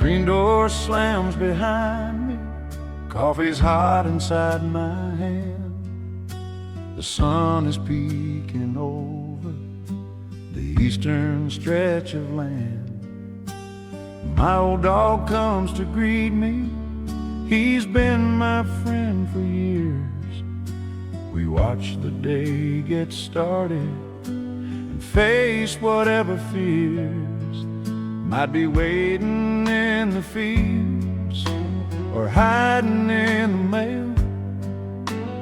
Screen door slams behind me, coffee's hot inside my hand. The sun is peeking over the eastern stretch of land. My old dog comes to greet me, he's been my friend for years. We watch the day get started and face whatever fears might be waiting in the fields or hiding in the mail.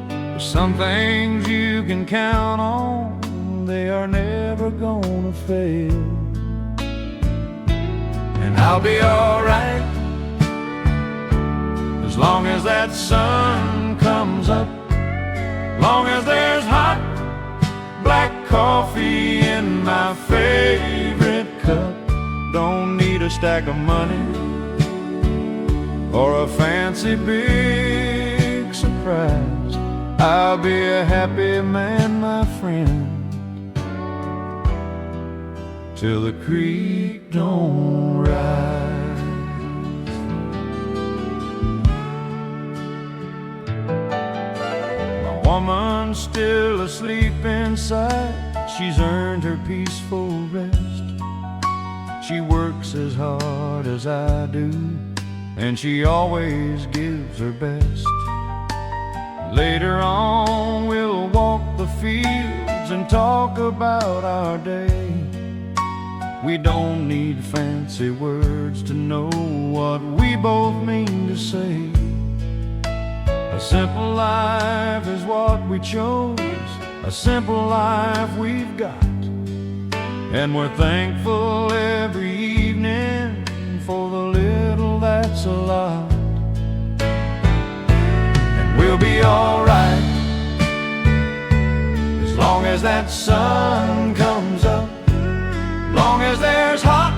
There's some things you can count on, they are never gonna fail. And I'll be alright as long as that sun comes up, long as there's hot black coffee in my favorite cup. Don't need a stack of money or a fancy big surprise. I'll be a happy man, my friend, till the creek don't rise. Woman's still asleep inside, she's earned her peaceful rest. She works as hard as I do, and she always gives her best. Later on we'll walk the fields and talk about our day. We don't need fancy words to know what we both mean to say. A simple life is what we chose, a simple life we've got, and we're thankful every evening for the little that's a lot. And we'll be alright as long as that sun comes up, long as there's hot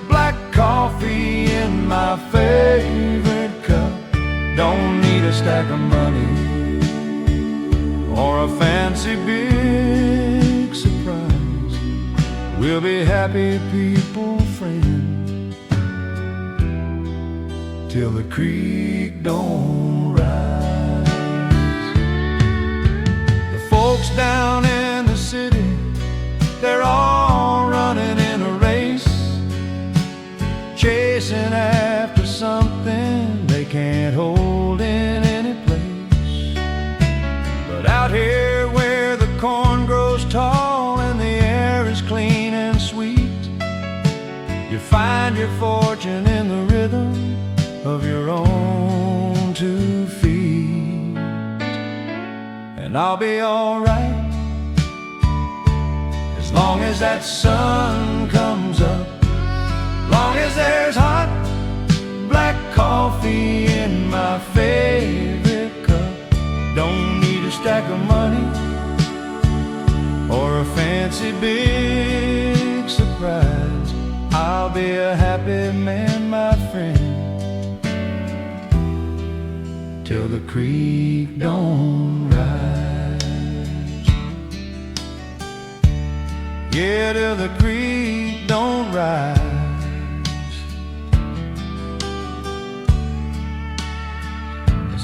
black coffee in my favorite cup. Don't need a stack of money or a fancy big surprise. We'll be happy people, friends, till the creek don't rise. The folks down in the city, they're all running in a race, chasing after something they can't hold in any place. But out here where the corn grows tall and the air is clean and sweet, you find your fortune in the rhythm of your own 2 feet. And I'll be alright as long as that sun comes up, long as there's hot black coffee in my favorite cup. Don't need a stack of money or a fancy big surprise. I'll be a happy man, my friend, till the creek don't rise. Yeah, till the creek don't rise.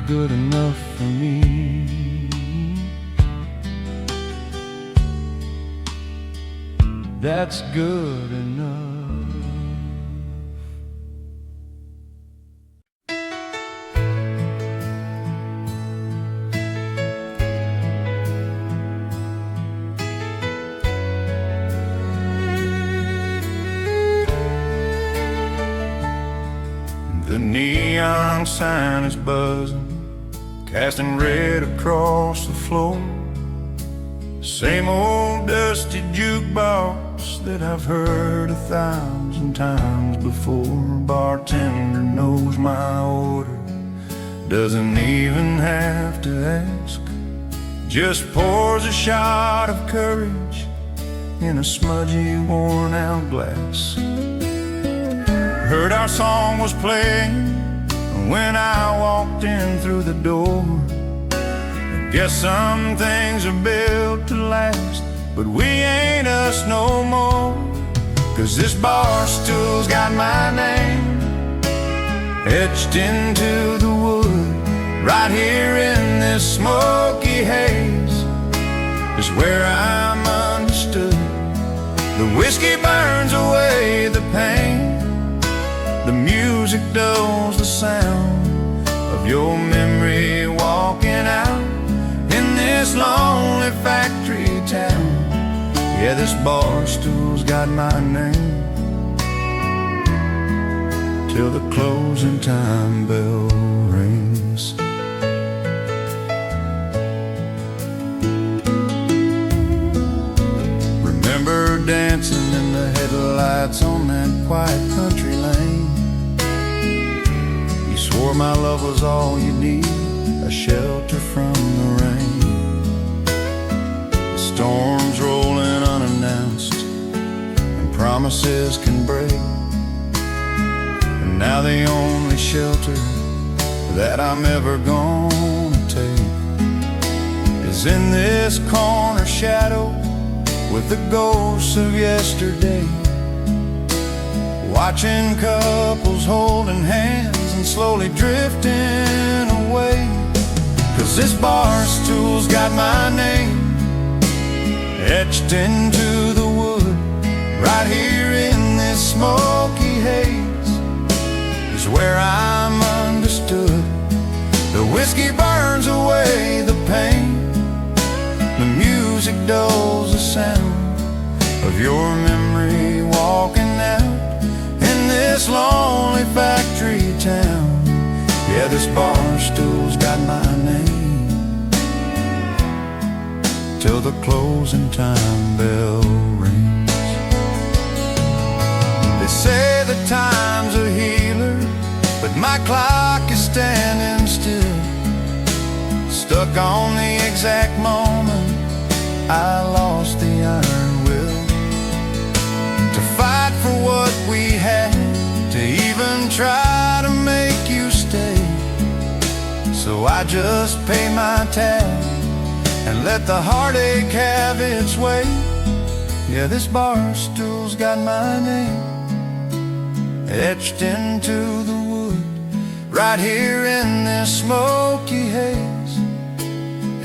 Good enough for me. That's good enough. The neon sign is buzzing, casting red across the floor. Same old dusty jukebox that I've heard 1,000 times before. Bartender knows my order, doesn't even have to ask, just pours a shot of courage in a smudgy, worn out glass. Heard our song was playing when I walked in through the door. I guess some things are built to last, but we ain't us no more. 'Cause this Barstool's got my name etched into the wood. Right here in this smoky haze is where I'm understood. The whiskey burns away the pain, the music dulls the sound of your memory walking out in this lonely factory town. Yeah, this Barstool's got my name till the closing time bell rings. Remember dancing in the headlights on that quiet country lane. You swore my love was all you need, a shelter from the rain. The storms rolling unannounced, and promises can break. And now the only shelter that I'm ever gonna take is in this corner shadow with the ghosts of yesterday, watching couples holding hands and slowly drifting away. 'Cause this Barstool's got my name etched into the wood. Right here in this smoky haze is where I'm understood. The whiskey burns away the pain, the music dulls the sound of your memory walking out in this lonely factory town. Yeah, this Barstool's got my name till the closing time bell rings. They say that time's a healer, but my clock is standing still, stuck on the exact moment I lost the iron will to fight for what we had, to even try to make you stay. So I just pay my tab and let the heartache have its way. Yeah, this Barstool's got my name etched into the wood. Right here in this smoky haze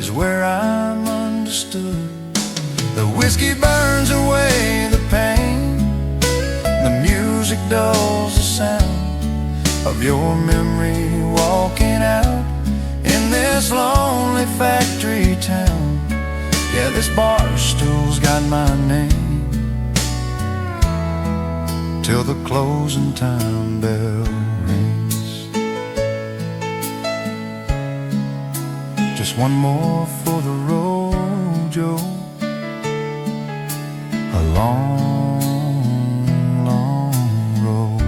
is where I'm understood. The whiskey burns away the pain, the music dulls the sound of your memory walking out in this lonely factory town. Yeah, this Barstool's got my name till the closing time bell rings. Just one more for the road, Joe. A long, long road.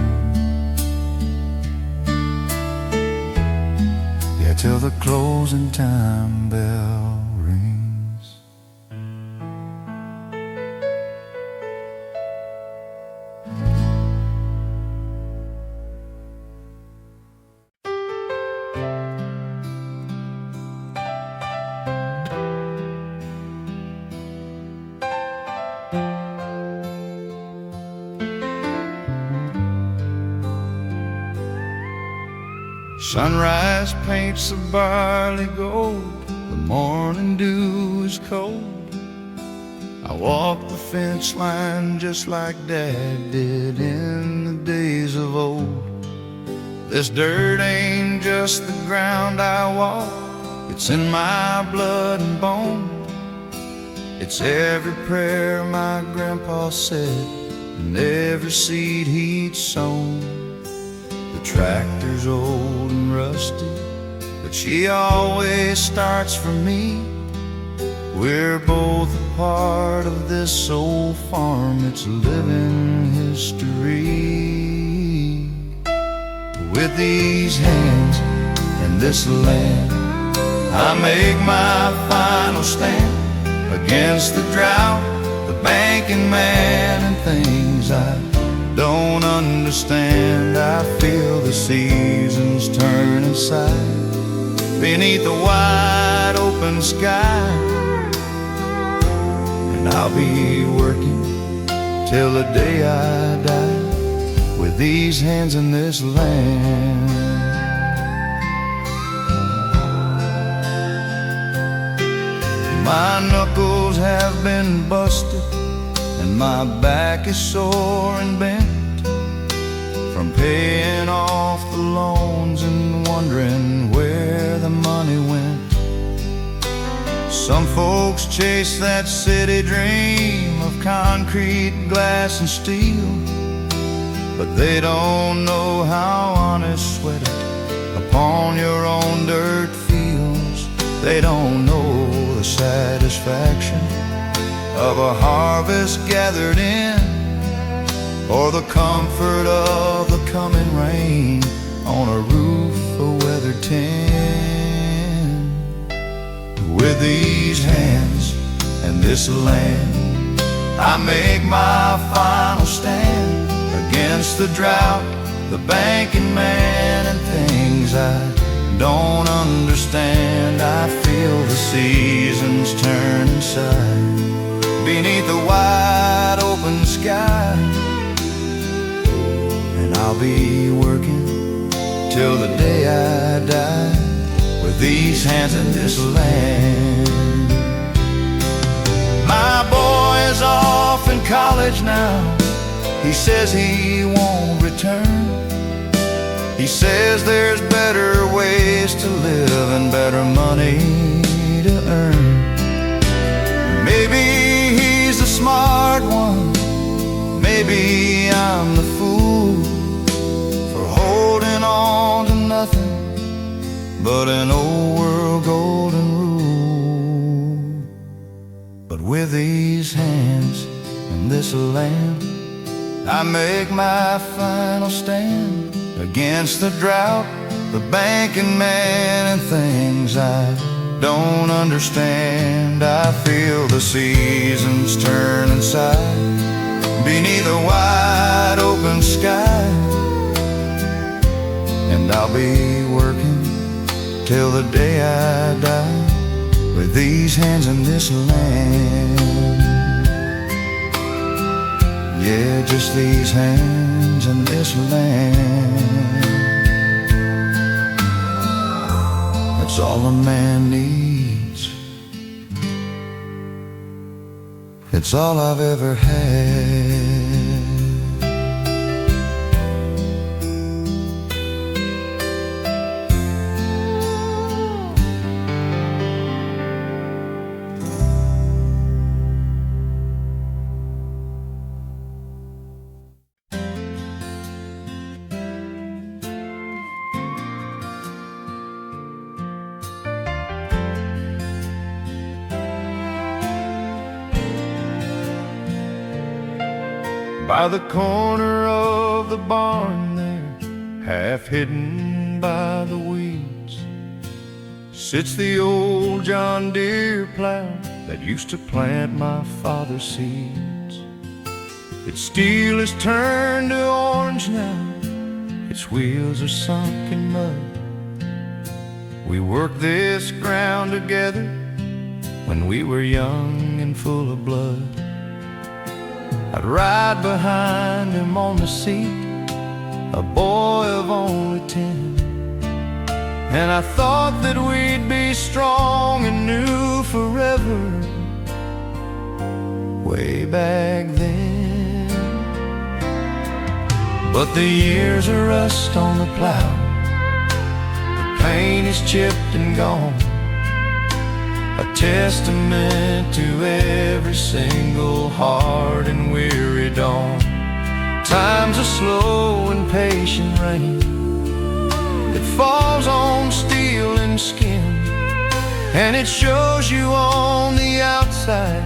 Yeah, till the closing time bell rings. Sunrise paints the barley gold, the morning dew is cold. I walk the fence line just like Dad did in the days of old. This dirt ain't just the ground I walk, it's in my blood and bone. It's every prayer my grandpa said and every seed he'd sown. The tractor's old and rusty, but she always starts for me. We're both a part of this old farm, it's living history. With these hands and this land, I make my final stand against the drought, the banking man, and things I don't understand. I feel the seasons turn inside beneath the wide open sky, and I'll be working till the day I die with these hands in this land. My knuckles have been busted and my back is sore and bent from paying off the loans and wondering where the money went. Some folks chase that city dream of concrete, glass and steel, but they don't know how honest sweating upon your own dirt feels. They don't know the satisfaction of a harvest gathered in, or the comfort of the coming rain on a roof of weathered tin. With these hands and this land, I make my final stand against the drought, the banking man, and things I don't understand. I feel the seasons turn inside beneath the wide open sky, and I'll be working till the day I die with these hands in this land. My boy is off in college now. He says he won't return. He says there's better ways to live and better money to earn. Maybe he's the smart one, maybe I'm the fool for holding on to nothing but an old world golden rule. But with these hands and this land, I make my final stand against the drought, the banking man, and things I don't understand. I feel the seasons turn inside beneath a wide open sky, and I'll be working till the day I die with these hands in this land. Yeah, just these hands in this land. That's all a man needs. It's all I've ever had. By the corner of the barn there, half hidden by the weeds, sits the old John Deere plow that used to plant my father's seeds. Its steel is turned to orange now, its wheels are sunk in mud. We worked this ground together when we were young and full of blood. I'd ride behind him on the seat, a boy of only 10, and I thought that we'd be strong and new forever, way back then. But the years are rust on the plow, the paint is chipped and gone, a testament to every single hard and weary dawn. Time's a slow and patient rain that falls on steel and skin, and it shows you on the outside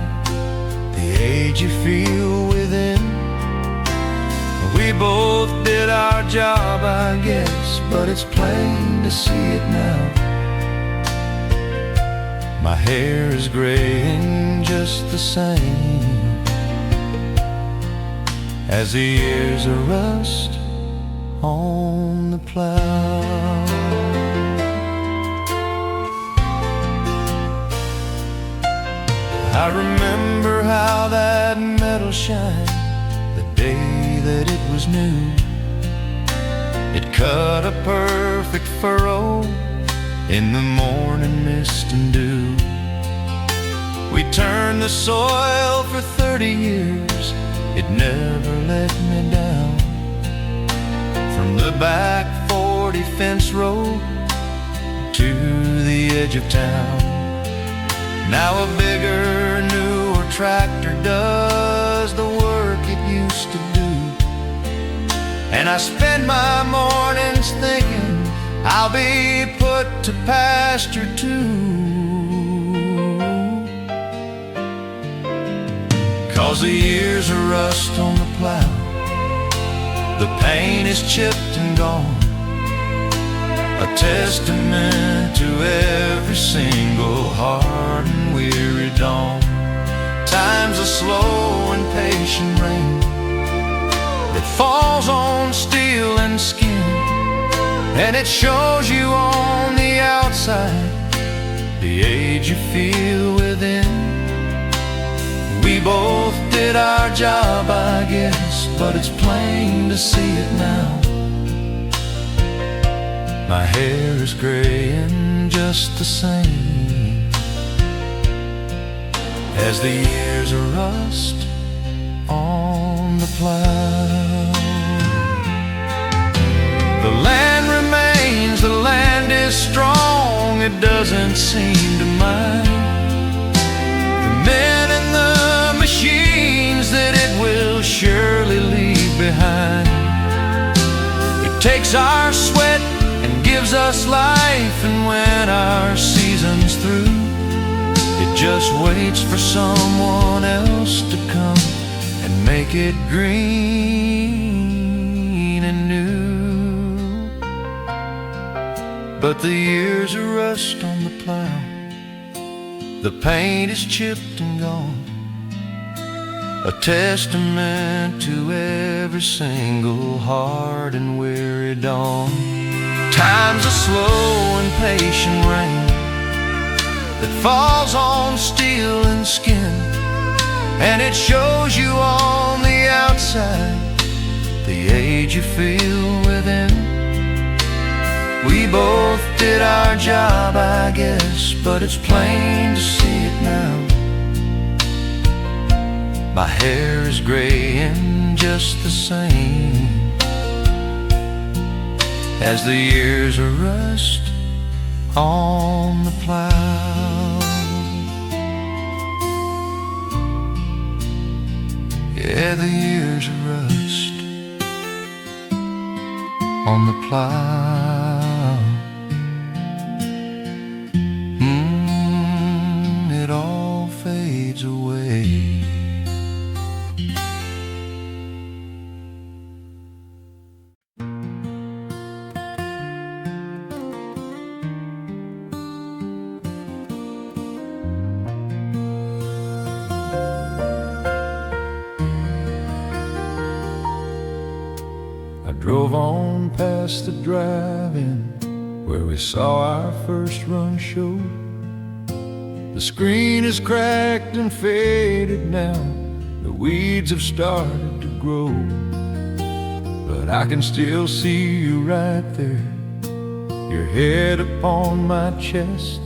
the age you feel within. We both did our job, I guess, but it's plain to see it now. My hair is graying just the same as the years of rust on the plow. I remember how that metal shined the day that it was new. It cut a perfect furrow in the morning mist and dew. We turned the soil for 30 years, it never let me down. From the back 40 fence road to the edge of town. Now a bigger, newer tractor does the work it used to do. And I spend my mornings thinking I'll be put to pasture too. 'Cause the years of rust on the plow, the paint is chipped and gone, a testament to every single hard and weary dawn. Time's a slow and patient rain that falls on steel and skin, and it shows you on the outside the age you feel within. We both did our job, I guess, but it's plain to see it now. My hair is graying just the same as the years of rust on the plow. The land remains, the land is strong, it doesn't seem to mind the men and the machines that it will surely leave behind. It takes our sweat and gives us life, and when our season's through, it just waits for someone else to come and make it green and new. But the years of rust on the plow, the paint is chipped and gone, a testament to every single hard and weary dawn. Time's a slow and patient rain that falls on steel and skin, and it shows you on the outside the age you feel within. We both did our job, I guess, but it's plain to see it now. My hair is graying just the same as the years of rust on the plow. Yeah, the years of rust on the plow. It all fades away. Drove on past the drive-in where we saw our first run show. The screen is cracked and faded now, the weeds have started to grow, but I can still see you right there, your head upon my chest.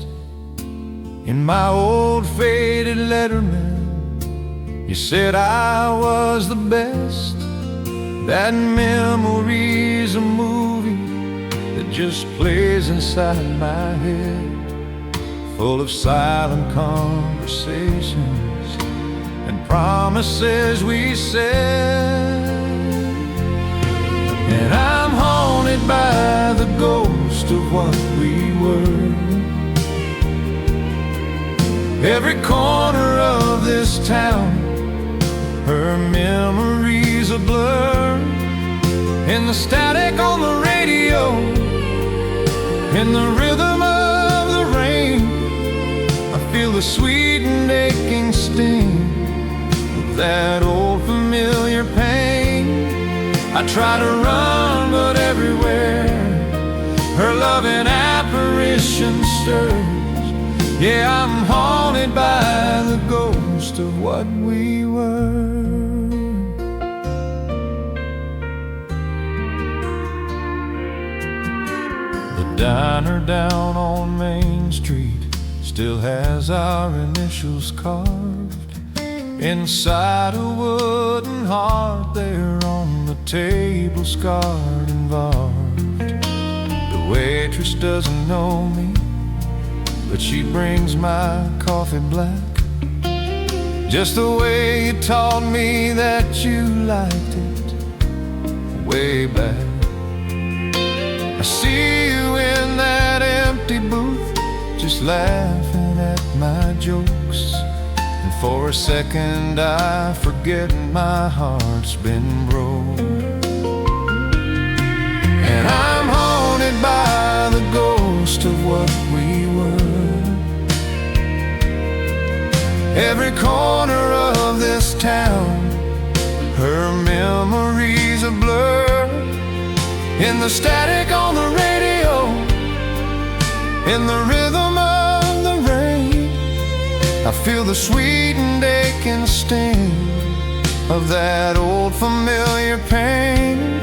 In my old faded Letterman, you said I was the best. That memory's a movie that just plays inside my head, full of silent conversations and promises we said. And I'm haunted by the ghost of what we were. Every corner of this town, her memory's a blur. In the static on the radio, in the rhythm of the rain, I feel the sweet and aching sting of that old familiar pain. I try to run, but everywhere her loving apparition stirs. Yeah, I'm haunted by the ghost of what we were. The diner down on Main Street still has our initials carved inside a wooden heart there on the table, scarred and barred. The waitress doesn't know me, but she brings my coffee black, just the way you taught me that you liked it way back. I see you in that empty booth, just laughing at my jokes, and for a second I forget my heart's been broke. And I'm haunted by the ghost of what we were. Every corner of this town, her memories a blur. In the static on the radio, in the rhythm of the rain, I feel the sweet and aching sting of that old familiar pain.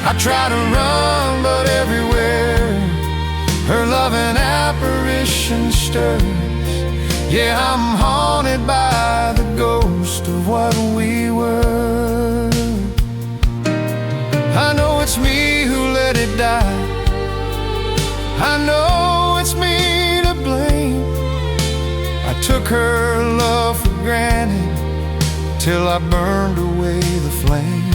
I try to run, but everywhere her loving apparition stirs. Yeah, I'm haunted by the ghost of what we were. I know it's me who let it die, I know it's me to blame. I took her love for granted till I burned away the flame.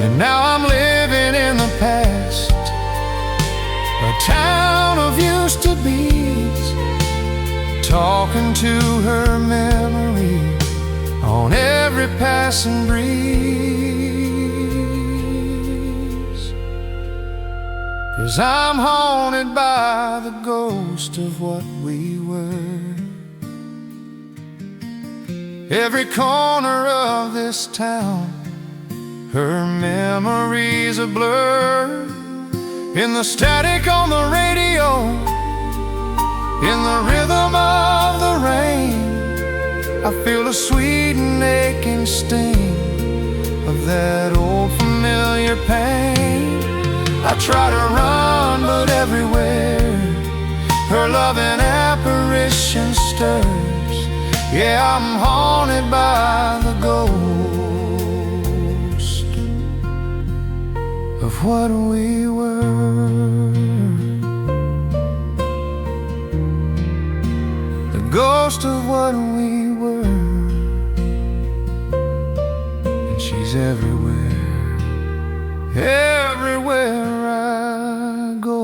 And now I'm living in the past, a town of used to be's, talking to her memory on every passing breeze. 'Cause I'm haunted by the ghost of what we were. Every corner of this town, her memories a blur. In the static on the radio, in the rhythm of the rain, I feel a sweet and aching sting of that old familiar pain. I try to run, but everywhere her loving apparition stirs. Yeah, I'm haunted by the ghost of what we were. The ghost of what we were. And she's everywhere, everywhere I go.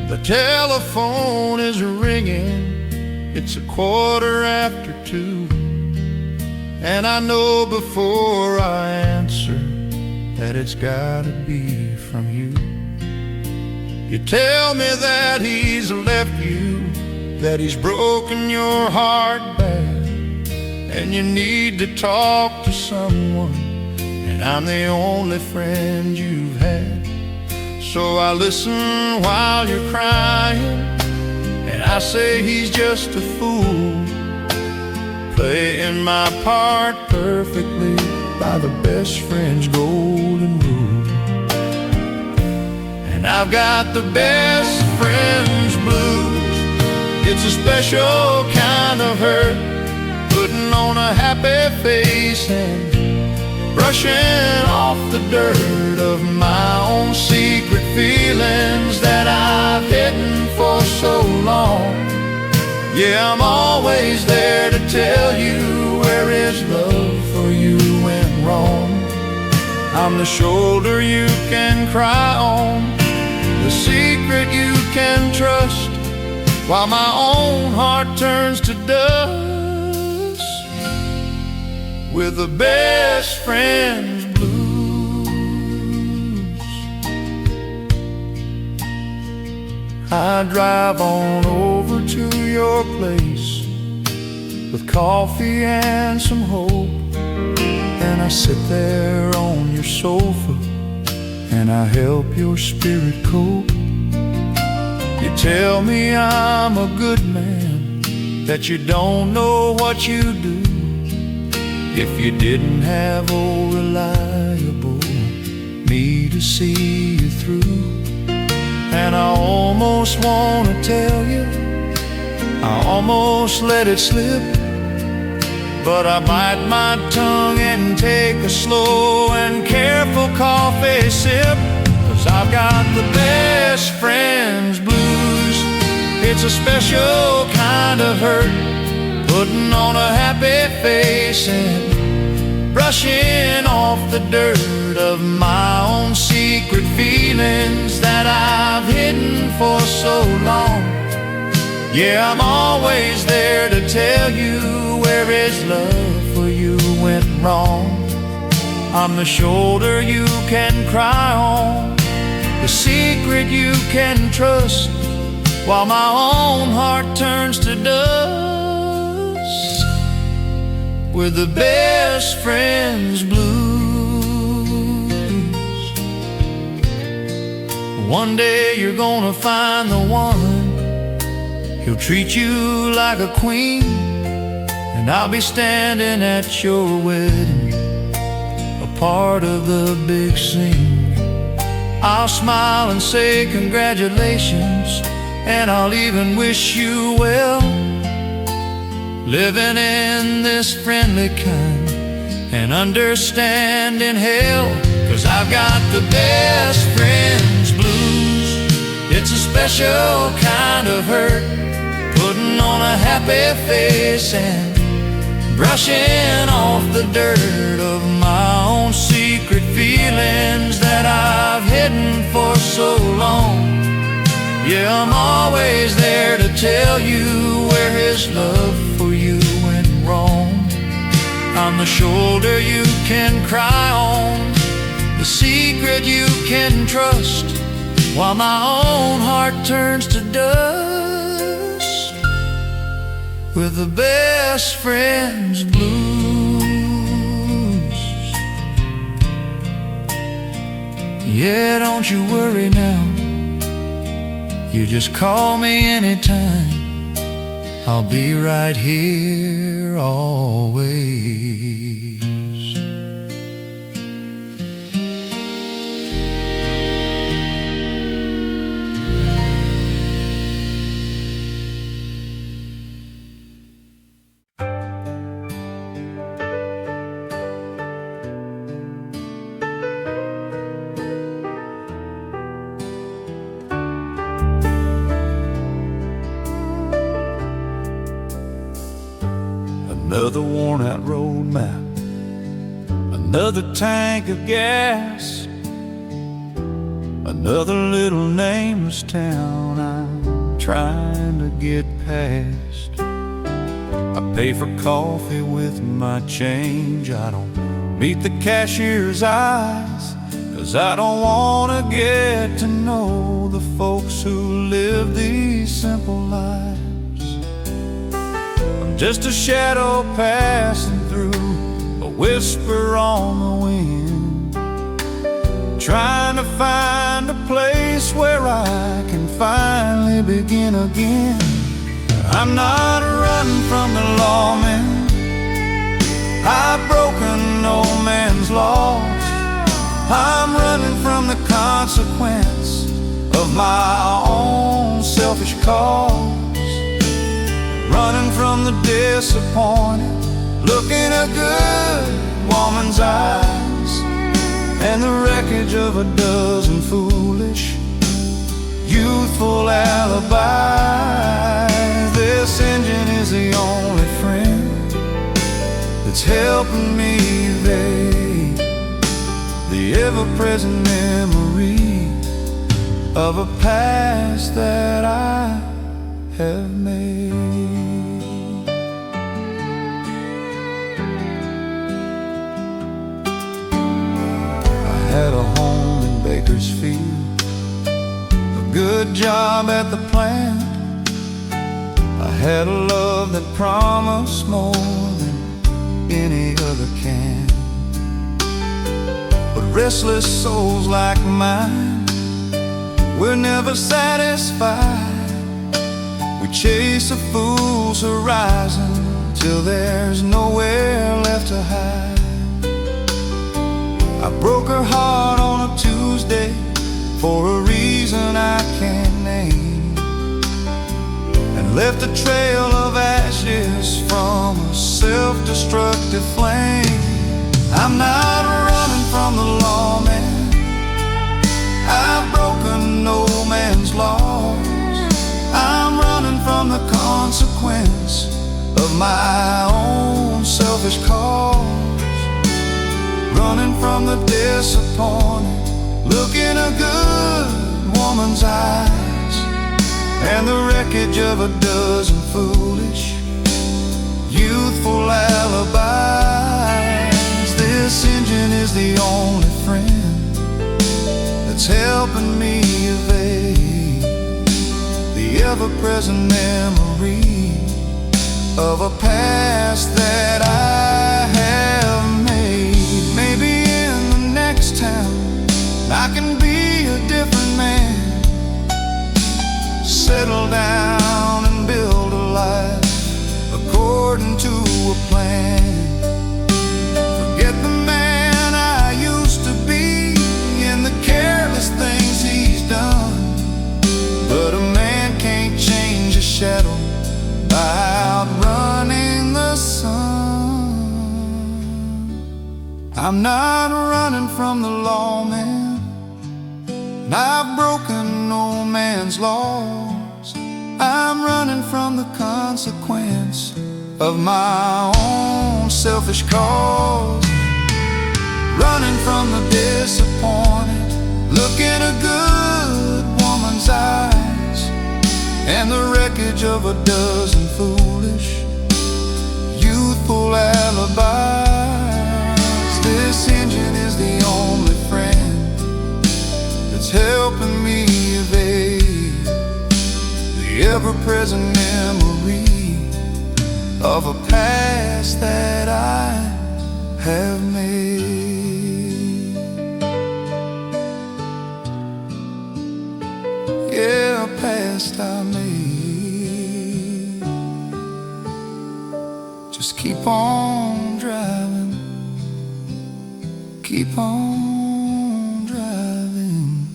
The telephone is ringing, it's 2:15, and I know before I answer that it's gotta be from you. You tell me that he's left you, that he's broken your heart bad, and you need to talk to someone, and I'm the only friend you've had. So I listen while you're crying, and I say he's just a fool, playing my part perfectly by the best friend's golden rule. And I've got the best friend's blues. It's a special kind of hurt, putting on a happy face and brushing off the dirt of my own secret feelings that I've hidden for so long. Yeah, I'm always there to tell you where his love for you went wrong. I'm the shoulder you can cry on, the secret you can trust, while my own heart turns to dust with the best friend's blues. I drive on over to your place with coffee and some hope, and I sit there on your sofa and I help your spirit cope. You tell me I'm a good man, that you don't know what you do. If you didn't have old reliable me to see you through. And I almost wanna tell you, I almost let it slip, but I bite my tongue and take a slow and careful coffee sip. 'Cause I've got the best friends blues. It's a special kind of hurt, putting on a happy face and brushing off the dirt of my own secret feelings that I've hidden for so long. Yeah, I'm always there to tell you where his love for you went wrong. I'm the shoulder you can cry on, the secret you can trust, while my own heart turns to dust. We're the best friends blues. One day you're gonna find the one. He'll treat you like a queen, and I'll be standing at your wedding, a part of the big scene. I'll smile and say congratulations, and I'll even wish you well, living in this friendly kind and understanding hell. 'Cause I've got the best friends blues. It's a special kind of hurt, putting on a happy face and brushing off the dirt of my own secret feelings that I've hidden for so long. Yeah, I'm always there to tell you where his love for you went wrong. I'm the shoulder you can cry on, the secret you can trust, while my own heart turns to dust. We're the best friends blues. Yeah, don't you worry now, you just call me anytime. I'll be right here always. Another worn-out road map, another tank of gas, another little nameless town I'm trying to get past. I pay for coffee with my change. I don't meet the cashier's eyes, 'cause I don't want to get to know the folks who live these simple lives. Just a shadow passing through, a whisper on the wind, trying to find a place where I can finally begin again. I'm not running from the lawman, I've broken no man's laws. I'm running from the consequence of my own selfish cause. Running from the disappointed look in a good woman's eyes, and the wreckage of a dozen foolish, youthful alibis. This engine is the only friend that's helping me evade the ever-present memory of a past that I have made. Had a home in Bakersfield, a good job at the plant. I had a love that promised more than any other can. But restless souls like mine, we're never satisfied. We chase a fool's horizon till there's nowhere left to hide. I broke her heart on a Tuesday for a reason I can't name, and left a trail of ashes from a self-destructive flame. I'm not running from the law, man. I've broken no man's laws. I'm running from the consequence of my own selfish cause. Running from the disappointed look in a good woman's eyes, and the wreckage of a dozen foolish, youthful alibis. This engine is the only friend that's helping me evade the ever-present memory of a past that I have made. Maybe in the next town I can be a different man, settle down and build a life according to a plan. Forget the man I used to be and the careless things he's done, but a man can't change a shadow by outrunning the sun. I'm not running from the law, man, and I've broken no man's laws. I'm running from the consequence of my own selfish cause. Running from the disappointed look in a good woman's eyes, and the wreckage of a dozen foolish, youthful alibis. This engine is the only friend that's helping me evade the ever-present memory of a past that I have made. Yeah, a past I made. Just keep on driving, keep on driving.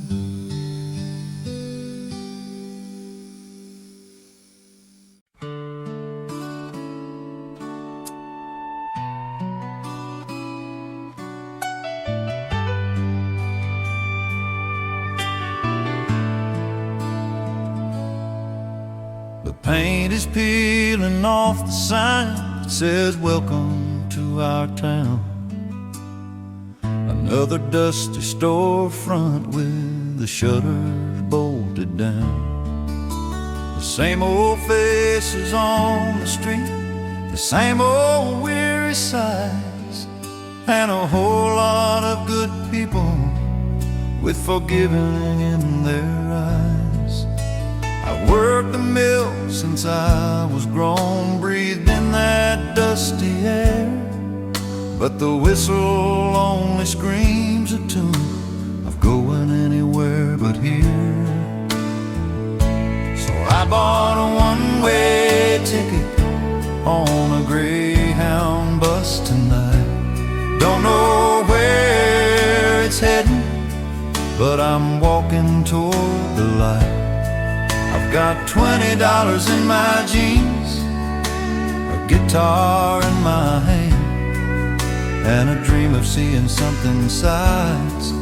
The paint is peeling off the sign that says welcome to our town. Another dusty storefront with the shutters bolted down. The same old faces on the street, the same old weary sighs, and a whole lot of good people with forgiving in their eyes. I worked the mill since I was grown, breathed in that dusty air, but the whistle only screams a tune of going anywhere but here. So I bought a one-way ticket on a Greyhound bus tonight. Don't know where it's heading, but I'm walking toward the light. I've got $20 in my jeans, a guitar in my hand, and a dream of seeing something besides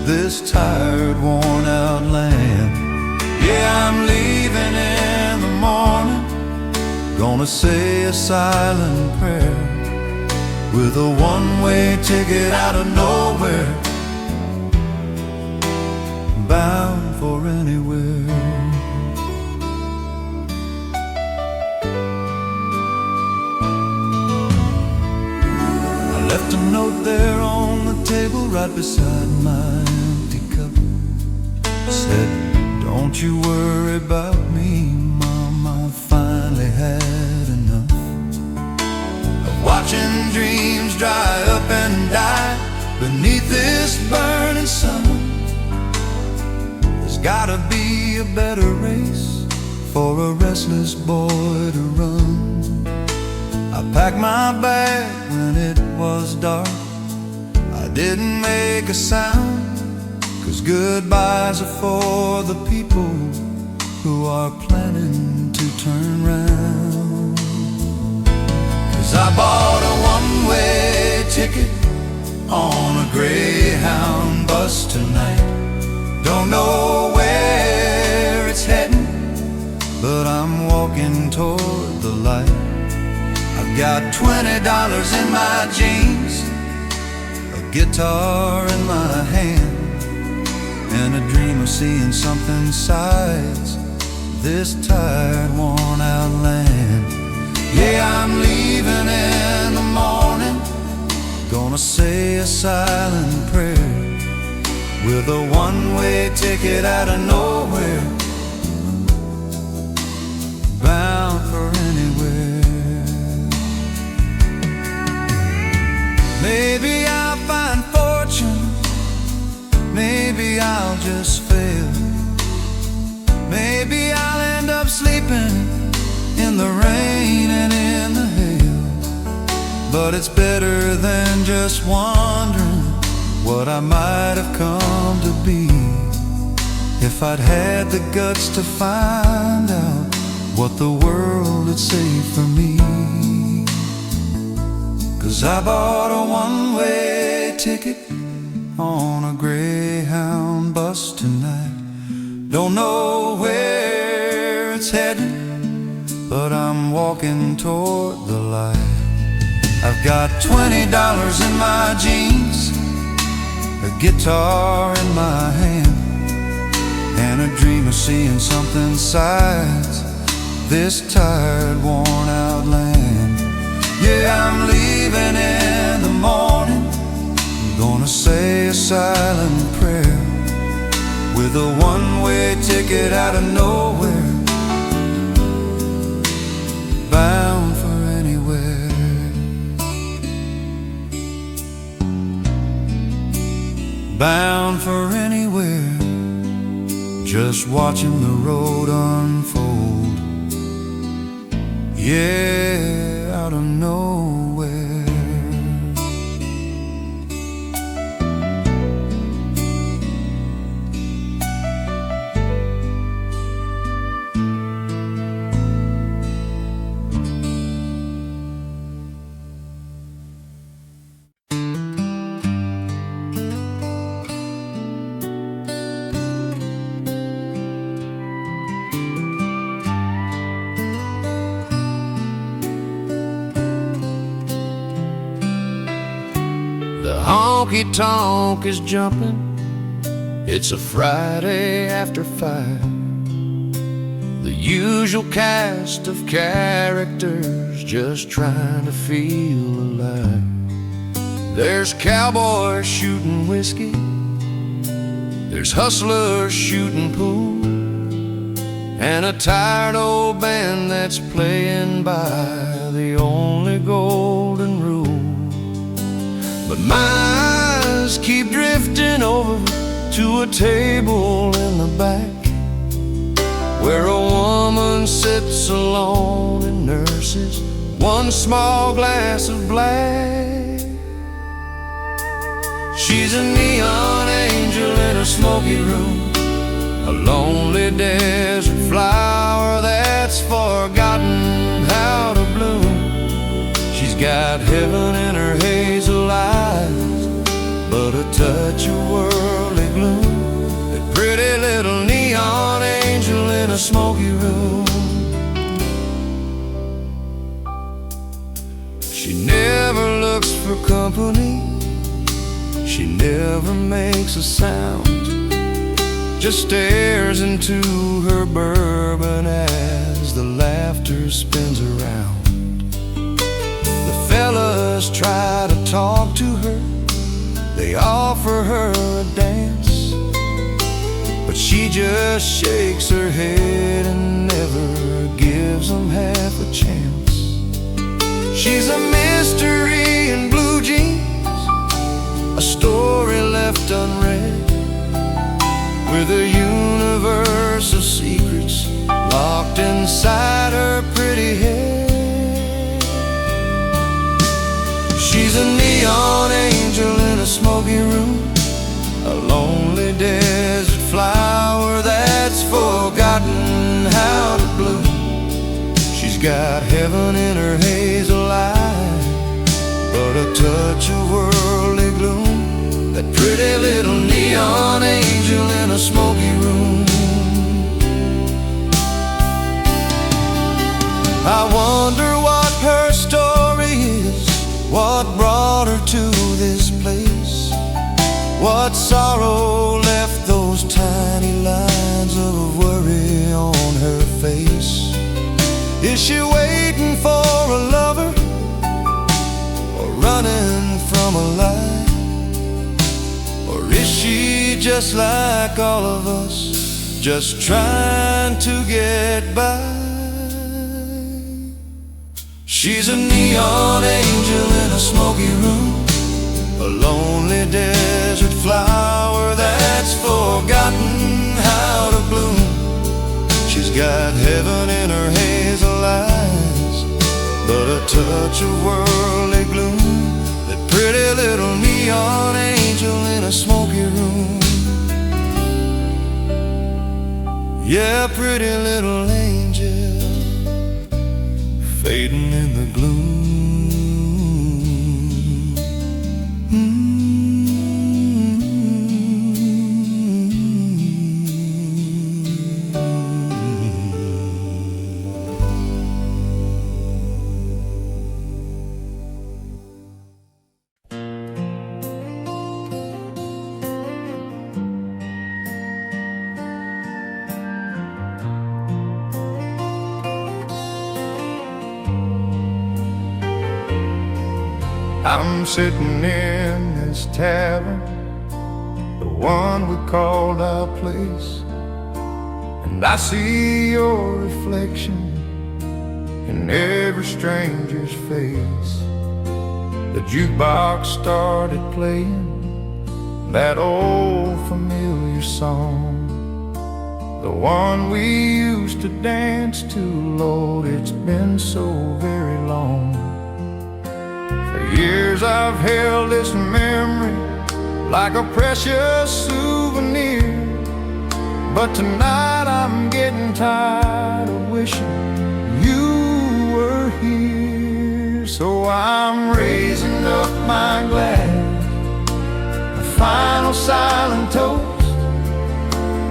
this tired, worn-out land. Yeah, I'm leaving in the morning, gonna say a silent prayer, with a one-way ticket out of nowhere, bound for anywhere. Left a note there on the table right beside my empty cup. Said, don't you worry about me, Mom, I finally had enough of watching dreams dry up and die beneath this burning sun. There's gotta be a better race for a restless boy to run. I packed my bag when it was dark. I didn't make a sound, 'cause goodbyes are for the people who are planning to turn round. 'Cause I bought a one-way ticket on a Greyhound bus tonight. Don't know where it's heading, but I'm walking toward the light. I've got $20 in my jeans, a guitar in my hand, and a dream of seeing something sights this tired, worn-out land. Yeah, I'm leaving in the morning, gonna say a silent prayer, with a one-way ticket out of nowhere, bound for anywhere. Maybe I'll find fortune, maybe I'll just fail, maybe I'll end up sleeping in the rain and in the hail. But it's better than just wondering what I might have come to be, if I'd had the guts to find out what the world would say for me. 'Cause I bought a one-way ticket on a Greyhound bus tonight. Don't know where it's heading, but I'm walking toward the light. I've got $20 in my jeans, a guitar in my hand, and a dream of seeing something sights this tired, worn-out land. Yeah, I'm leaving in the morning, I'm gonna say a silent prayer, with a one-way ticket out of nowhere, bound for anywhere. Bound for anywhere, just watching the road unfold. Yeah, out of nowhere. Honky-tonk is jumping, it's a Friday after 5. The usual cast of characters just trying to feel alive. There's cowboys shooting whiskey, there's hustlers shooting pool, and a tired old band that's playing by the only golden rule. But my eyes keep drifting over to a table in the back, where a woman sits alone and nurses one small glass of black. She's a neon angel in a smoky room, a lonely desert flower that's forgotten how to bloom. She's got heaven in her hazel eyes, but a touch of worldly gloom. That pretty little neon angel in a smoky room. She never looks for company, she never makes a sound, just stares into her bourbon as the laughter spins around. The fellas try to talk to her, they offer her a dance, but she just shakes her head and never gives them half a chance. She's a mystery in blue jeans, a story left unread, with a universe universe of secrets locked inside her pretty head. She's a neon angel in a smoky room, a lonely desert flower that's forgotten how to bloom. She's got heaven in her hazel eye, but a touch of worldly gloom. That pretty little neon angel in a smoky room. I wonder what her story is, what brought her to this place, what sorrow left those tiny lines of worry on her face. Is she waiting for a lover, or running from a lie? Or is she just like all of us, just trying to get by? She's a neon angel in a smoky room, a lonely desert flower that's forgotten how to bloom. She's got heaven in her hazel eyes, but a touch of worldly gloom. That pretty little neon angel in a smoky room. Yeah, pretty little angel fading in the gloom. I'm sitting in this tavern, the one we called our place, and I see your reflection in every stranger's face. The jukebox started playing that old familiar song, the one we used to dance to. Lord, it's been so very long. For years I've held this memory like a precious souvenir, but tonight I'm getting tired of wishing you were here. So I'm raising up my glass, a final silent toast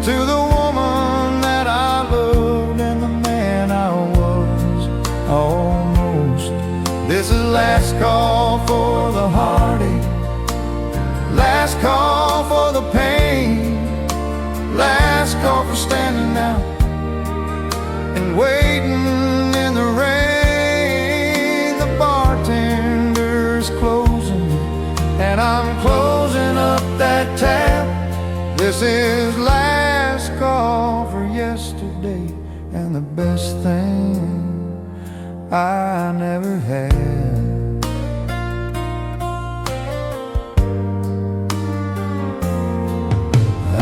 to the woman that I loved and the man I was almost. This is last call for the heartache, last call for the pain, last call for standing out and waiting in the rain. The bartender's closing and I'm closing up that tab. This is last call for yesterday and the best thing I never had.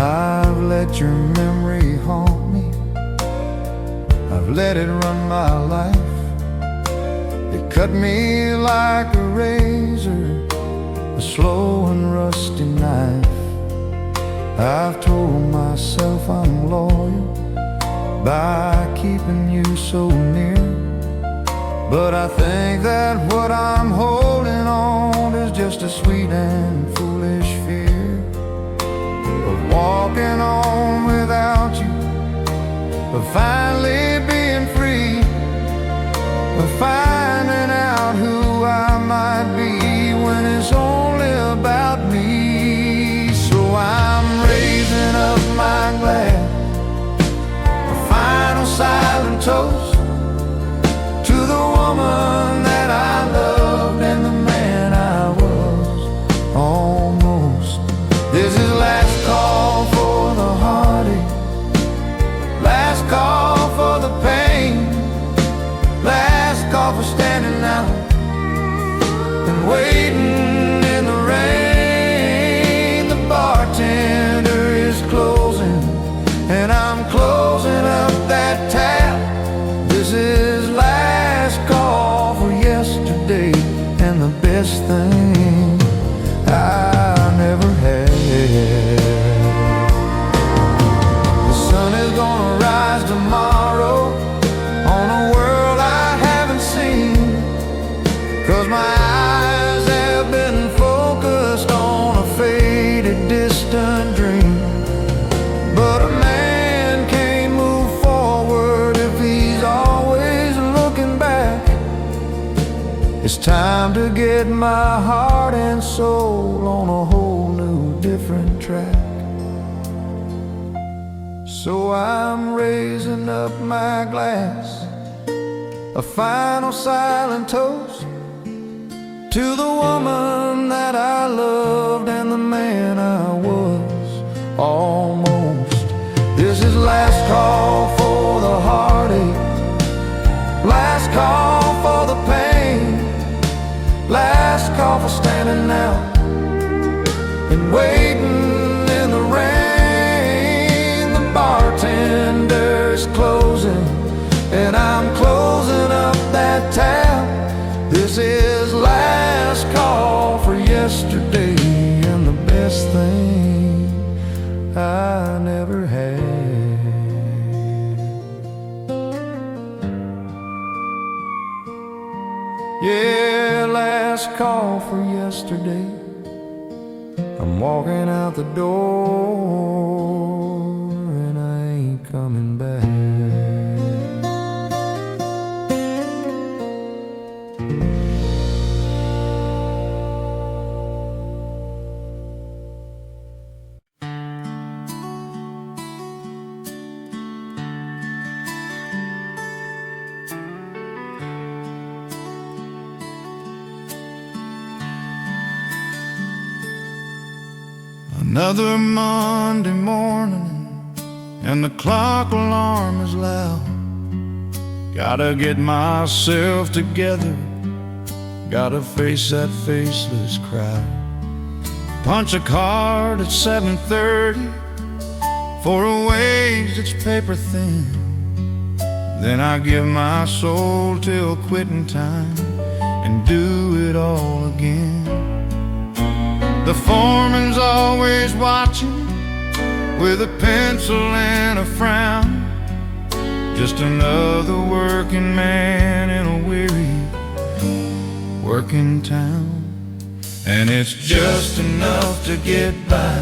I've let your memory haunt me, I've let it run my life. It cut me like a razor, a slow and rusty knife. I've told myself I'm loyal by keeping you so near, but I think that what I'm holding on is just a sweet and foolish fear of walking on without you, of finally being free, of finding out who I might be when it's only about me. So I'm raising up my glass, a final silent toast to the woman that I loved and the man I was almost. This is last call for the heartache, last call for the pain, last call for standing out and waiting in the rain. The bartender is closing and I'm closing It's time to get my heart and soul on a whole new different track. So I'm raising up my glass, a final silent toast to the woman that I loved and the man I was almost. This is last call for the heartache, last call for the pain, last call for standing out and waiting in the rain. The bartender is closing and I'm closing up that tab. This is last call for yesterday and the best thing I never had. Yeah, last call for yesterday. I'm walking out the door and I ain't coming back. Another Monday morning and the clock alarm is loud. Gotta get myself together, gotta face that faceless crowd. Punch a card at 7:30 for a wage that's paper thin. Then I give my soul till quitting time and do it all again. The foreman's always watching with a pencil and a frown. Just another working man in a weary working town. And it's just enough to get by,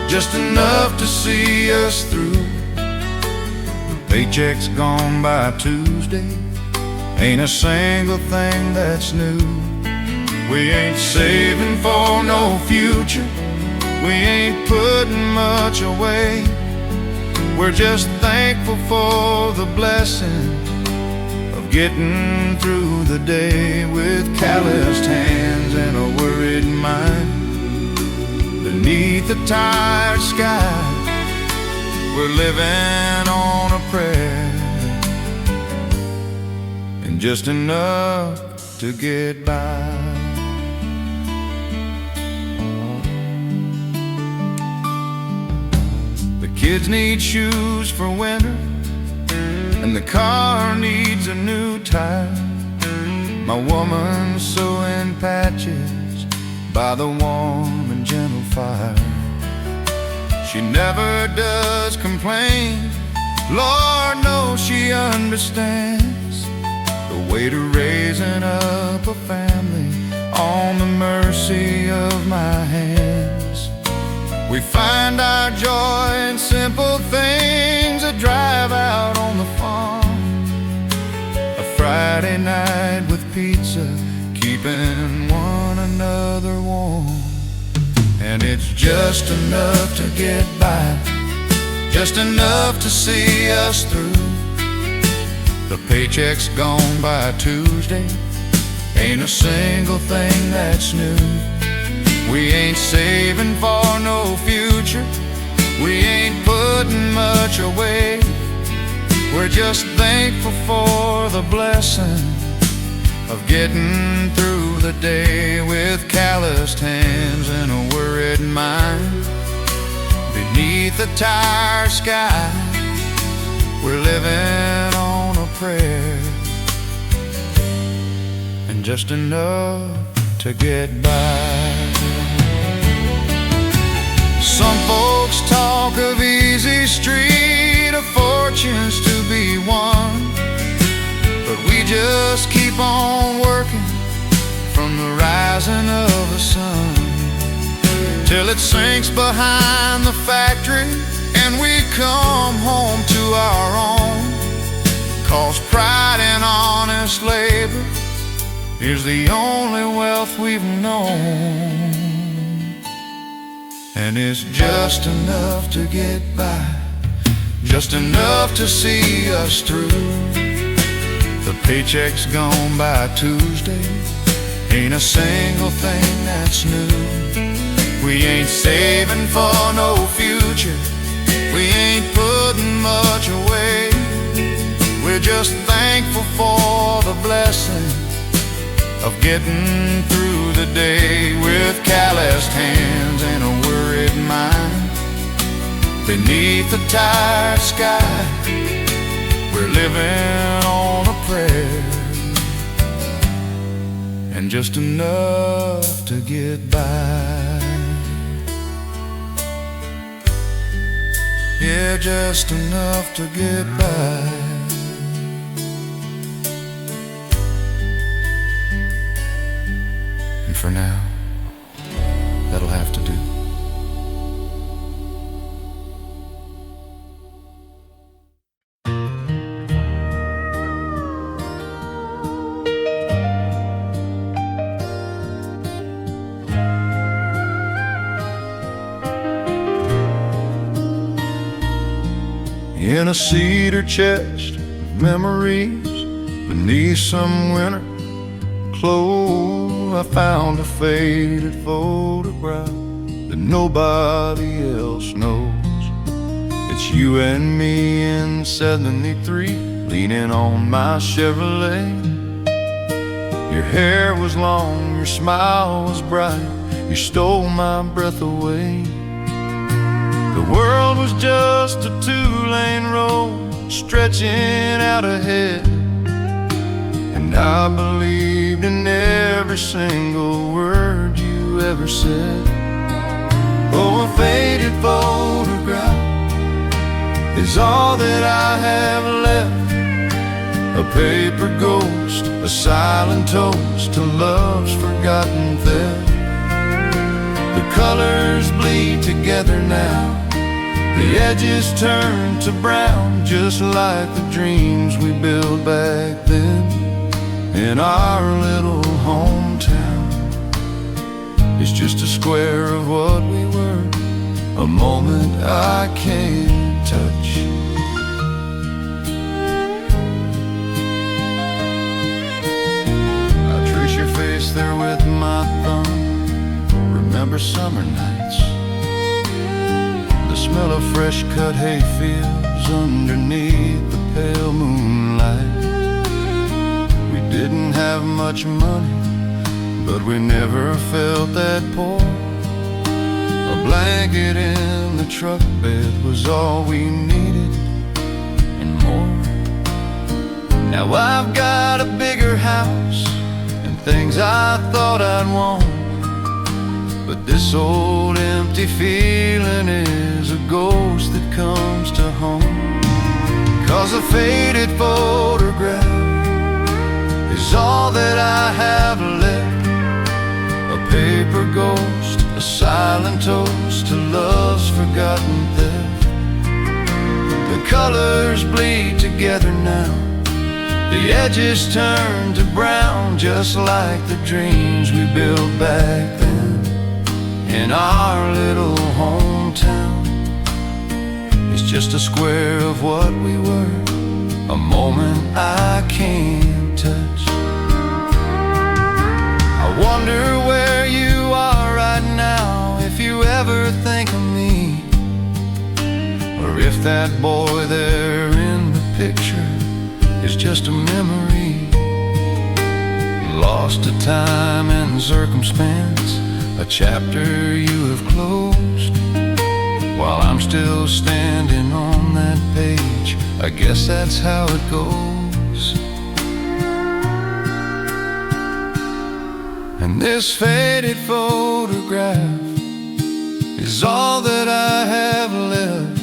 just enough to see us through. The paycheck's gone by Tuesday, ain't a single thing that's new. We ain't saving for no future, we ain't putting much away. We're just thankful for the blessings of getting through the day with calloused hands and a worried mind. Beneath the tired sky, we're living on a prayer, and just enough to get by. Kids need shoes for winter, and the car needs a new tire. My woman's sewing patches by the warm and gentle fire. She never does complain, Lord knows she understands the weight of raising up a family on the mercy of my hands. We find our joy in simple things, a drive out on the farm, a Friday night with pizza, keeping one another warm. And it's just enough to get by, just enough to see us through. The paycheck's gone by Tuesday, ain't a single thing that's new. We ain't saving for no future, we ain't putting much away. We're just thankful for the blessing of getting through the day with calloused hands and a worried mind. Beneath the tired sky, we're living on a prayer, and just enough to get by. Some folks talk of easy street, of fortunes to be won, but we just keep on working from the rising of the sun till it sinks behind the factory and we come home to our own. 'Cause pride in honest labor is the only wealth we've known, and it's just enough to get by, just enough to see us through. The paycheck's gone by Tuesday, ain't a single thing that's new. We ain't saving for no future, we ain't putting much away. We're just thankful for the blessing of getting through the day with calloused hands and a worried mind. Beneath the tired sky, we're living on a prayer, and just enough to get by. Yeah, just enough to get by. And for now, that'll have to do. In a cedar chest of memories, beneath some winter clothes, I found a faded photograph that nobody else knows. It's you and me in '73, leaning on my Chevrolet. Your hair was long, your smile was bright, you stole my breath away. The world was just a two-lane road stretching out ahead, and I believed in every single word you ever said. Oh, a faded photograph is all that I have left, a paper ghost, a silent toast to love's forgotten theft. The colors bleed together now, the edges turn to brown, just like the dreams we built back then in our little hometown. It's just a square of what we were, a moment I can't touch. I trace your face there with my thumb, remember summer nights, the smell of fresh cut hay fields underneath the pale moonlight. We didn't have much money, but we never felt that poor. A blanket in the truck bed was all we needed and more. Now I've got a bigger house and things I thought I'd want, but this old empty feeling is a ghost that comes to home. 'Cause a faded photograph is all that I have left, a paper ghost, a silent toast to love's forgotten theft. The colors bleed together now, the edges turn to brown, just like the dreams we built back then in our little hometown. It's just a square of what we were, a moment I can't touch. I wonder where you are right now, if you ever think of me, or if that boy there in the picture is just a memory, lost to time and circumstance, a chapter you have closed, while I'm still standing on that page. I guess that's how it goes. And this faded photograph is all that I have left,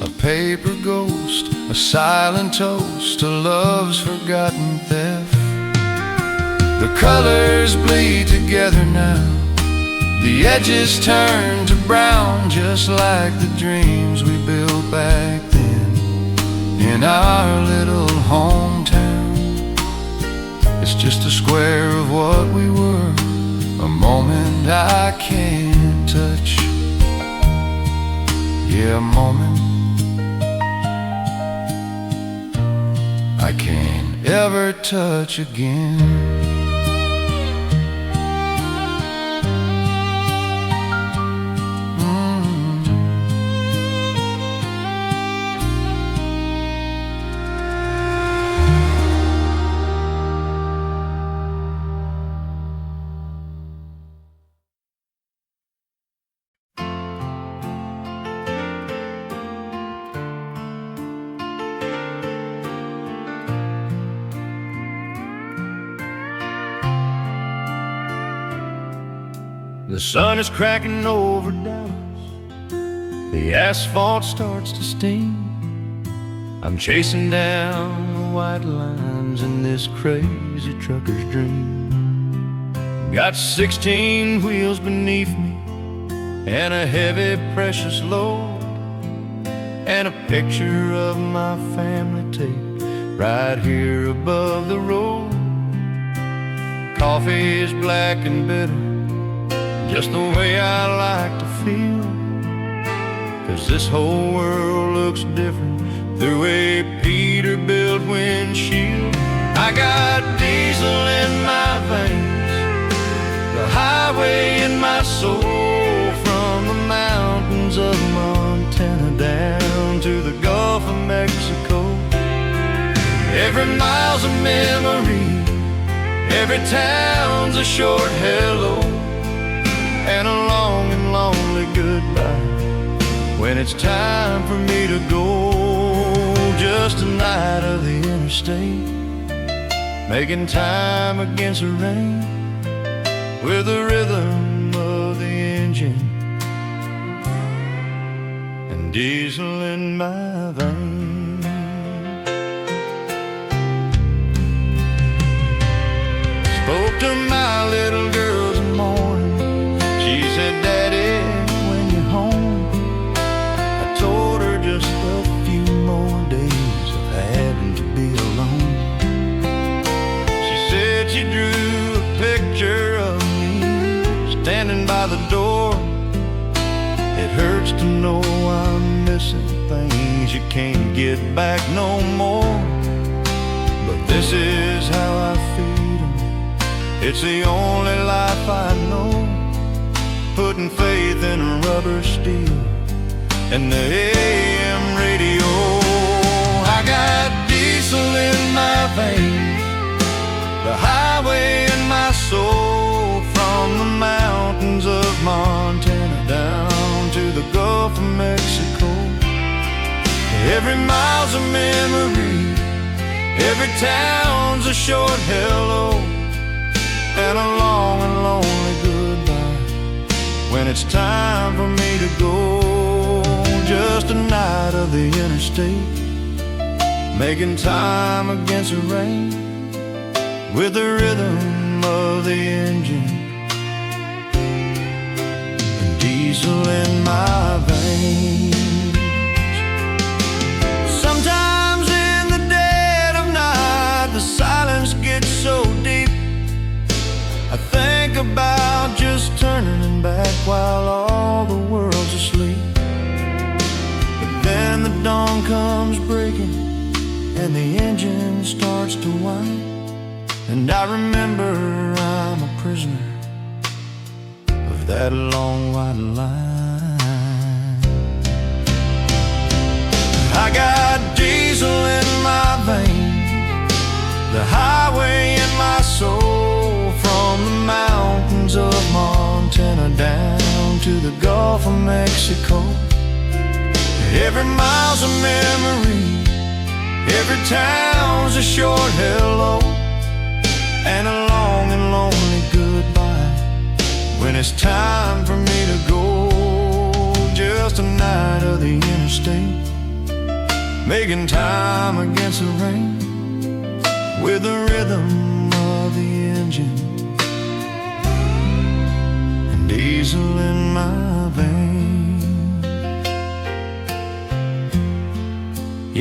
a paper ghost, a silent toast to love's forgotten theft. The colors bleed together now, the edges turn to brown, just like the dreams we built back then in our little hometown. It's just a square of what we were, a moment I can't touch. Yeah, a moment I can't ever touch again. The sun is cracking over Dallas, the asphalt starts to steam. I'm chasing down the white lines in this crazy trucker's dream. Got 16 wheels beneath me and a heavy precious load, and a picture of my family taped right here above the road. Coffee is black and bitter, just the way I like to feel, 'cause this whole world looks different through a Peterbilt windshield. I got diesel in my veins, the highway in my soul, from the mountains of Montana down to the Gulf of Mexico. Every mile's a memory, every town's a short hello, and a long and lonely goodbye when it's time for me to go. Just a night of the interstate, making time against the rain, with the rhythm of the engine and diesel in my veins. Spoke to my little girl this morning. She said, "Daddy, when you're home." I told her just a few more days of having to be alone. She said she drew a picture of me standing by the door. It hurts to know I'm missing things you can't get back no more, but this is how I feel. It's the only life I know, putting faith in rubber steel and the AM radio. I got diesel in my veins, the highway in my soul, from the mountains of Montana down to the Gulf of Mexico. Every mile's a memory, every town's a short hello, and a long and lonely goodbye when it's time for me to go. Just a night of the interstate, making time against the rain, with the rhythm of the engine and diesel in my veins. Sometimes in the dead of night, the silence gets so deep, I think about just turning back while all the world's asleep. But then the dawn comes breaking and the engine starts to whine, and I remember I'm a prisoner of that long white line. I got diesel in my veins, the highway in my soul, from the mountains of Montana down to the Gulf of Mexico. Every mile's a memory, every town's a short hello, and a long and lonely goodbye when it's time for me to go. Just a night of the interstate, making time against the rain, with the rhythm of the engine and diesel in my veins.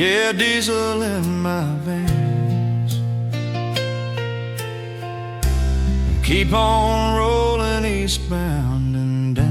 Yeah, diesel in my veins. keep on rolling eastbound and down.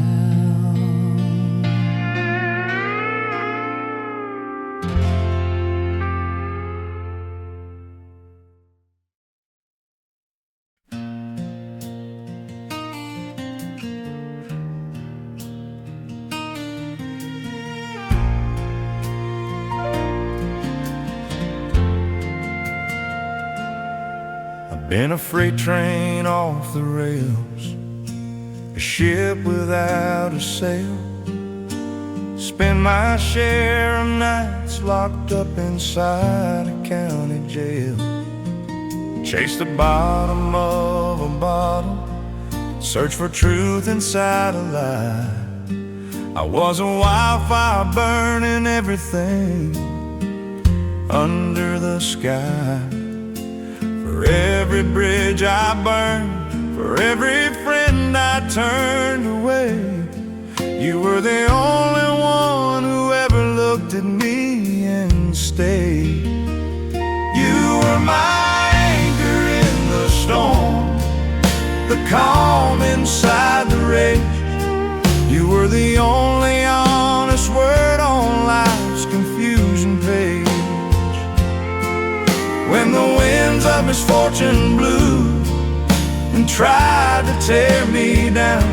Been a freight train off the rails, a ship without a sail. Spend my share of nights locked up inside a county jail. Chase the bottom of a bottle, search for truth inside a lie. I was a wildfire burning everything under the sky. For every bridge I burned, for every friend I turned away, you were the only one who ever looked at me and stayed. You were my anchor in the storm, the calm inside the rage. You were the only honest word on life's confusing page. When the winds of misfortune blew and tried to tear me down,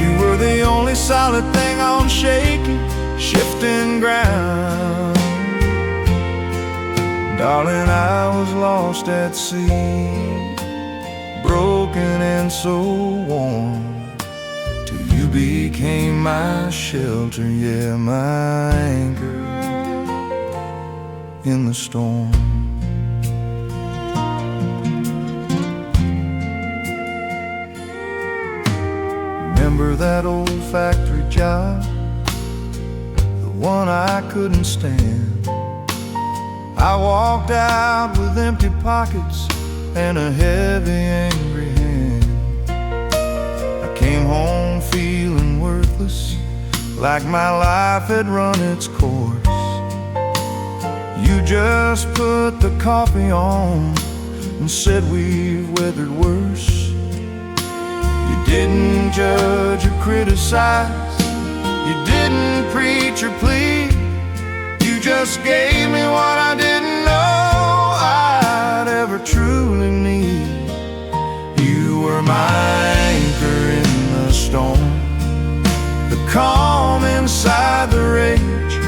you were the only solid thing on shaky, shifting ground. Darling, I was lost at sea, broken and so worn, till you became my shelter, yeah, my anchor in the storm. Remember that old factory job, the one I couldn't stand? I walked out with empty pockets and a heavy, angry hand. I came home feeling worthless, like my life had run its course. You just put the coffee on and said we've weathered worse. You didn't judge or criticize, you didn't preach or plead. You just gave me what I didn't know I'd ever truly need. You were my anchor in the storm, the calm inside the rage.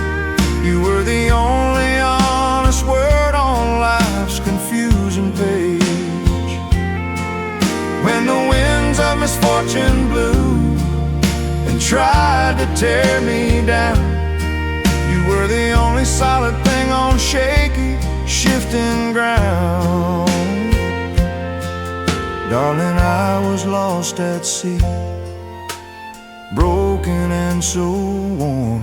You were the only honest word on life's confusing page. When the winds of misfortune blew and tried to tear me down, you were the only solid thing on shaky, shifting ground. Darling, I was lost at sea, broken and so worn,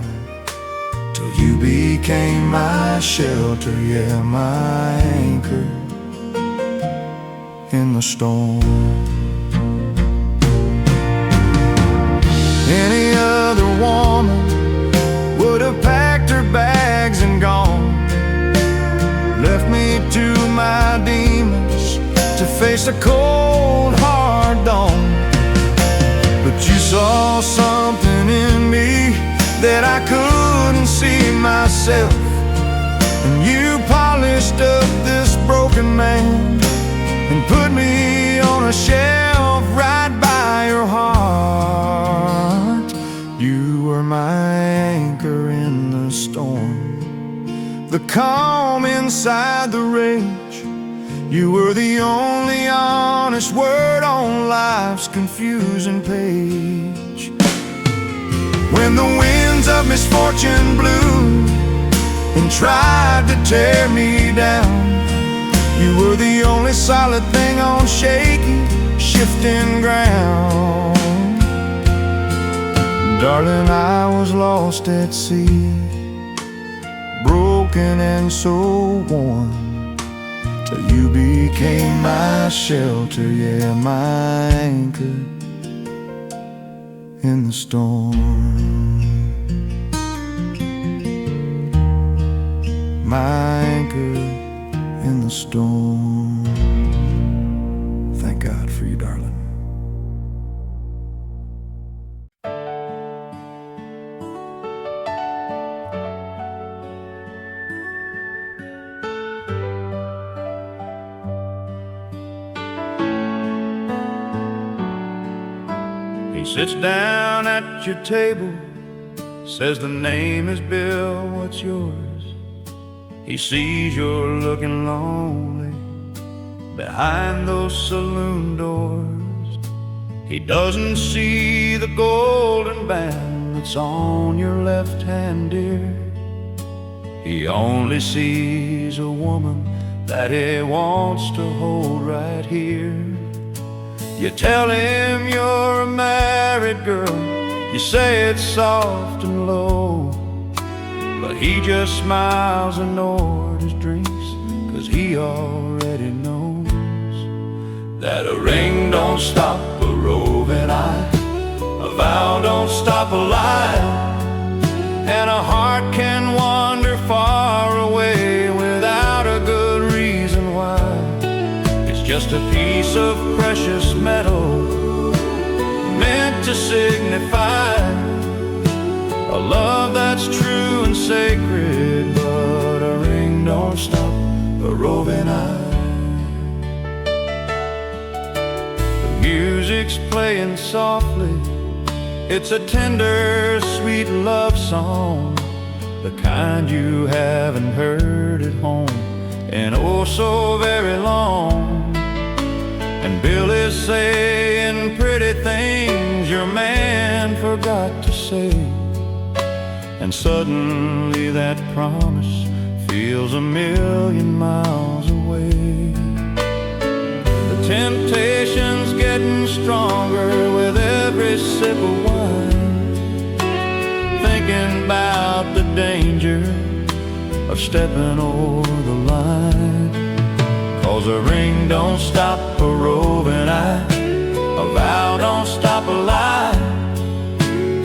till you became my shelter, yeah, my anchor in the storm. Any other woman would have packed her bags and gone, left me to my demons to face a cold, hard dawn. But you saw something in me that I couldn't see myself, and you polished up this broken man and put me on a shelf right by your heart. You were my anchor in the storm, the calm inside the rage. You were the only honest word on life's confusing page. When the winds of misfortune blew and tried to tear me down, you were the only solid thing on shaky, shifting ground. Darling, I was lost at sea, broken and so worn, till you became my shelter, yeah, my anchor in the storm. My anchor in the storm. Thank God for you, darling. sits down at your table, says the name is Bill, what's yours? He sees you're looking lonely behind those saloon doors. He doesn't see the golden band that's on your left hand, dear. He only sees a woman that he wants to hold right here. You tell him you're a married girl, you say it's soft and low, but he just smiles and orders drinks, 'cause he already knows that a ring don't stop a roving eye, a vow don't stop a lie, and a heart can wander far away without a good reason why. It's just a piece of precious metal meant to signify a love that's true and sacred, but a ring don't stop a roving eye. The music's playing softly, it's a tender, sweet love song, the kind you haven't heard at home in oh so very long. And Bill is saying pretty things your man forgot to say, and suddenly that promise feels a million miles away. The temptation's getting stronger with every sip of wine, thinking about the danger of stepping over the line. 'Cause a ring don't stop a roving eye, a vow don't stop a lie,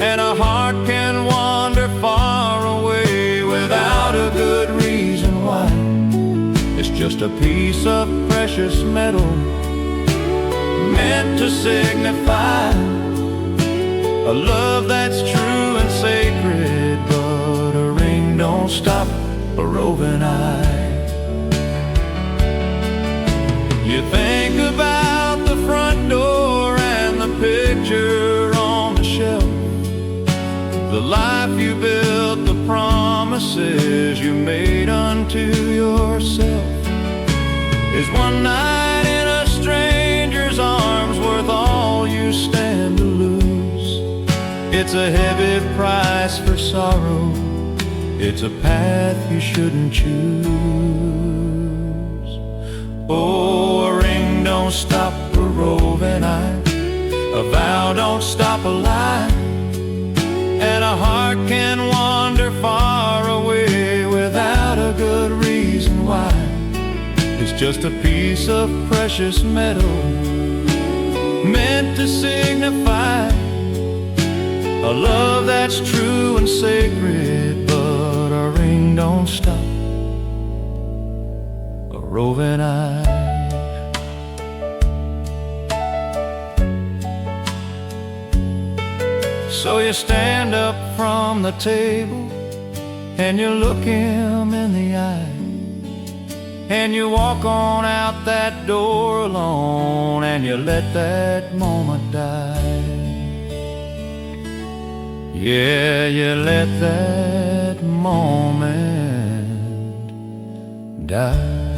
and a heart can wander far away without a good reason why. It's just a piece of precious metal meant to signify a love that's true and sacred, but a ring don't stop a roving eye. You think about the front door and the picture on the shelf, the life you built, the promises you made unto yourself. Is one night in a stranger's arms worth all you stand to lose? It's a heavy price for sorrow, it's a path you shouldn't choose. Oh, a ring don't stop a roving eye, a vow don't stop a lie, and a heart can wander far away without a good reason why. It's just a piece of precious metal meant to signify a love that's true and sacred, but a ring don't stop a roving eye. So you stand up from the table and you look him in the eye, and you walk on out that door alone, and you let that moment die. Yeah, you let that moment die.